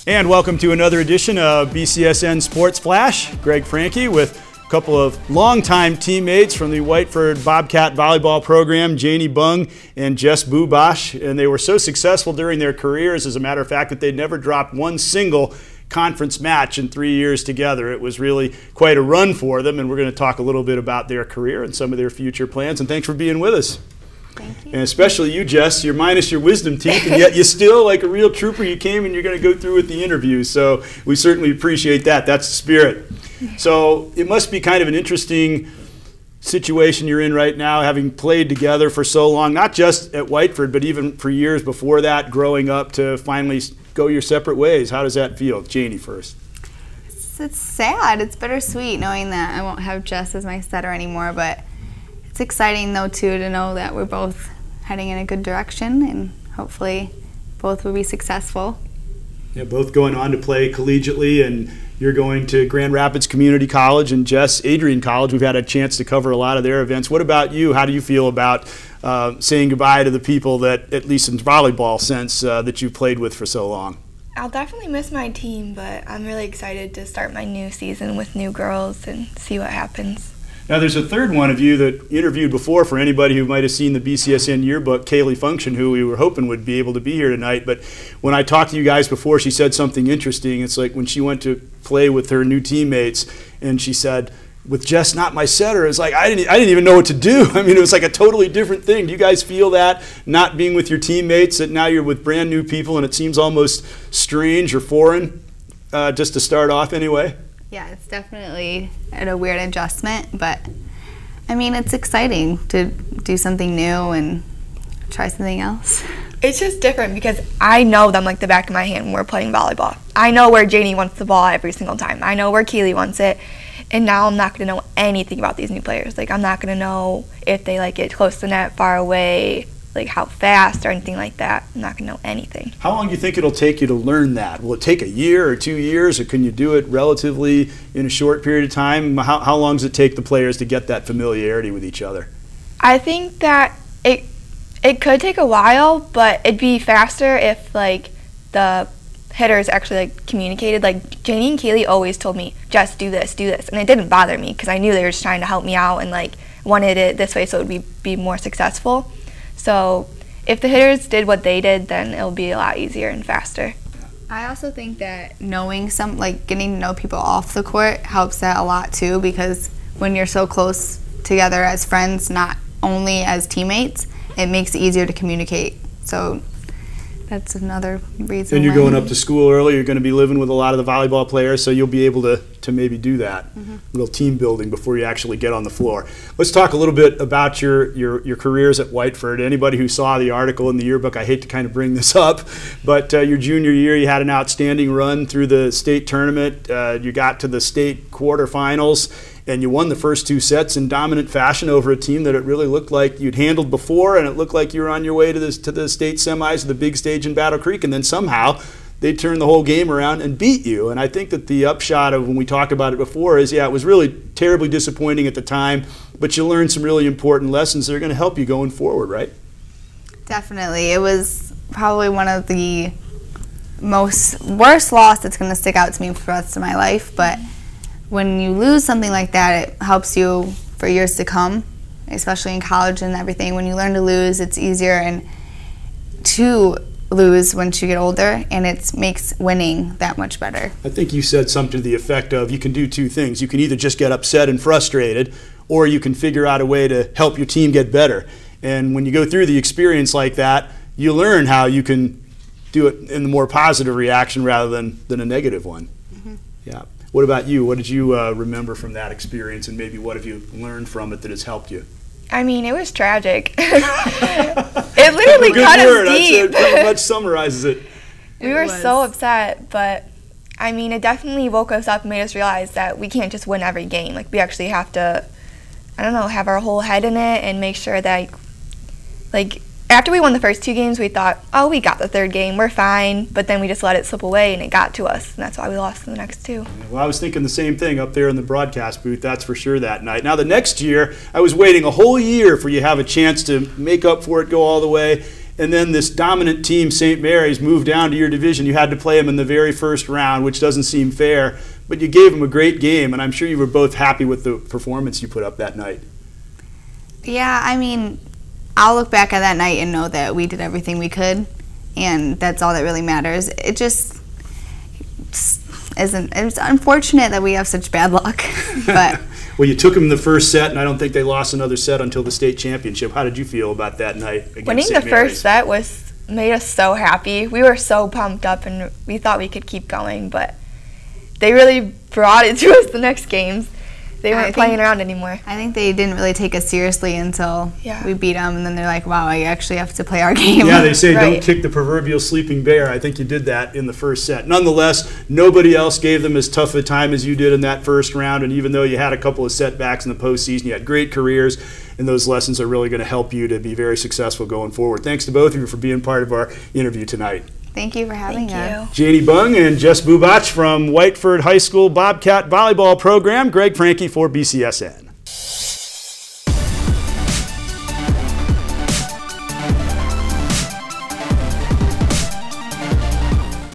And welcome to another edition of BCSN Sports Flash. Greg Franke with a couple of longtime teammates from the Whiteford Bobcat volleyball program, Janie Bunge and Bubacz. And they were so successful during their careers, as a matter of fact, that they never dropped one single conference match in 3 years together. It was really quite a run for them, and we're going to talk a little bit about their career and some of their future plans. And thanks for being with us. Thank you. And especially you, Jess. You're minus your wisdom teeth, and yet you still, like a real trooper, you came and you're going to go through with the interview. So we certainly appreciate that. That's the spirit. So it must be kind of an interesting situation you're in right now, having played together for so long, not just at Whiteford, but even for years before that, growing up, to finally go your separate ways. How does that feel? Janie first. It's sad. It's bittersweet knowing that I won't have Jess as my setter anymore, but it's exciting though too to know that we're both heading in a good direction and hopefully both will be successful. Yeah, both going on to play collegiately, and you're going to Grand Rapids Community College and Jess Adrian College. We've had a chance to cover a lot of their events. What about you? How do you feel about saying goodbye to the people that, at least in volleyball sense, that you've played with for so long? I'll definitely miss my team, but I'm really excited to start my new season with new girls and see what happens. Now, there's a third one of you that interviewed before for anybody who might have seen the BCSN yearbook, Kaylee Function, who we were hoping would be able to be here tonight. But when I talked to you guys before, she said something interesting. It's like when she went to play with her new teammates, and she said, with Jess not my setter, it's like I didn't even know what to do. I mean, it was like a totally different thing. Do you guys feel that, not being with your teammates, that now you're with brand new people and it seems almost strange or foreign, just to start off anyway? Yeah, it's definitely a weird adjustment, but I mean, it's exciting to do something new and try something else. It's just different because I know them like the back of my hand when we're playing volleyball. I know where Janie wants the ball every single time. I know where Keely wants it, and now I'm not going to know anything about these new players. Like, I'm not going to know if they like it close to the net, far away, like how fast or anything like that. I'm not going to know anything. How long do you think it'll take you to learn that? Will it take a year or 2 years, or can you do it relatively in a short period of time? How long does it take the players to get that familiarity with each other? I think that it could take a while, but it'd be faster if like the hitters actually like communicated. Like Janie and Keely always told me, just do this, and it didn't bother me because I knew they were just trying to help me out and like wanted it this way so it would be more successful. So if the hitters did what they did, then it'll be a lot easier and faster. I also think that knowing getting to know people off the court helps that a lot too, because when you're so close together as friends, not only as teammates, it makes it easier to communicate. So that's another reason. And you're going up to school early. You're going to be living with a lot of the volleyball players, so you'll be able to maybe do that. Little team building before you actually get on the floor. Let's talk a little bit about your careers at Whiteford. Anybody who saw the article in the yearbook, I hate to kind of bring this up, but your junior year you had an outstanding run through the state tournament. You got to the state quarterfinals, and you won the first 2 sets in dominant fashion over a team that it really looked like you'd handled before, and it looked like you were on your way to the state semis, the big stage in Battle Creek, and then somehow they turned the whole game around and beat you. And I think that the upshot of when we talked about it before is, yeah, it was really terribly disappointing at the time, but you learned some really important lessons that are going to help you going forward, right? Definitely. It was probably one of the worst loss that's going to stick out to me for the rest of my life, but when you lose something like that, it helps you for years to come, especially in college and everything. When you learn to lose, it's easier and to lose once you get older, and it makes winning that much better. I think you said something to the effect of, you can do 2 things. You can either just get upset and frustrated, or you can figure out a way to help your team get better. And when you go through the experience like that, you learn how you can do it in the more positive reaction rather than a negative one. Yeah. What about you? What did you remember from that experience, and maybe what have you learned from it that has helped you? I mean, it was tragic. It literally cut us deep. It pretty much summarizes it. We were so upset, but I mean, it definitely woke us up and made us realize that we can't just win every game. Like, we actually have to, I don't know, have our whole head in it and make sure that, like, after we won the first 2 games, we thought, oh, we got the 3rd game, we're fine. But then we just let it slip away, and it got to us, and that's why we lost in the next 2. Well, I was thinking the same thing up there in the broadcast booth, that's for sure, that night. Now, the next year, I was waiting a whole year for you to have a chance to make up for it, go all the way, and then this dominant team, St. Mary's, moved down to your division. You had to play them in the very first round, which doesn't seem fair, but you gave them a great game, and I'm sure you were both happy with the performance you put up that night. Yeah, I mean, I'll look back at that night and know that we did everything we could, and that's all that really matters. It just isn't. It's unfortunate that we have such bad luck, but. Well, you took them in the first set, and I don't think they lost another set until the state championship. How did you feel about that night against Winning St. the Mary's? first set made us so happy. We were so pumped up, and we thought we could keep going, but they really brought it to us the next games. They weren't playing around anymore. I think they didn't really take us seriously until Yeah. we beat them, and then they're like, wow, I actually have to play our game. Yeah, they say Right. don't kick the proverbial sleeping bear. I think you did that in the first set. Nonetheless, nobody else gave them as tough a time as you did in that first round, and even though you had a couple of setbacks in the postseason, you had great careers, and those lessons are really going to help you to be very successful going forward. Thanks to both of you for being part of our interview tonight. Thank you for having us. Thank you. Janie Bunge and Jess Bubacz from Whiteford High School Bobcat Volleyball Program. Greg Franke for BCSN.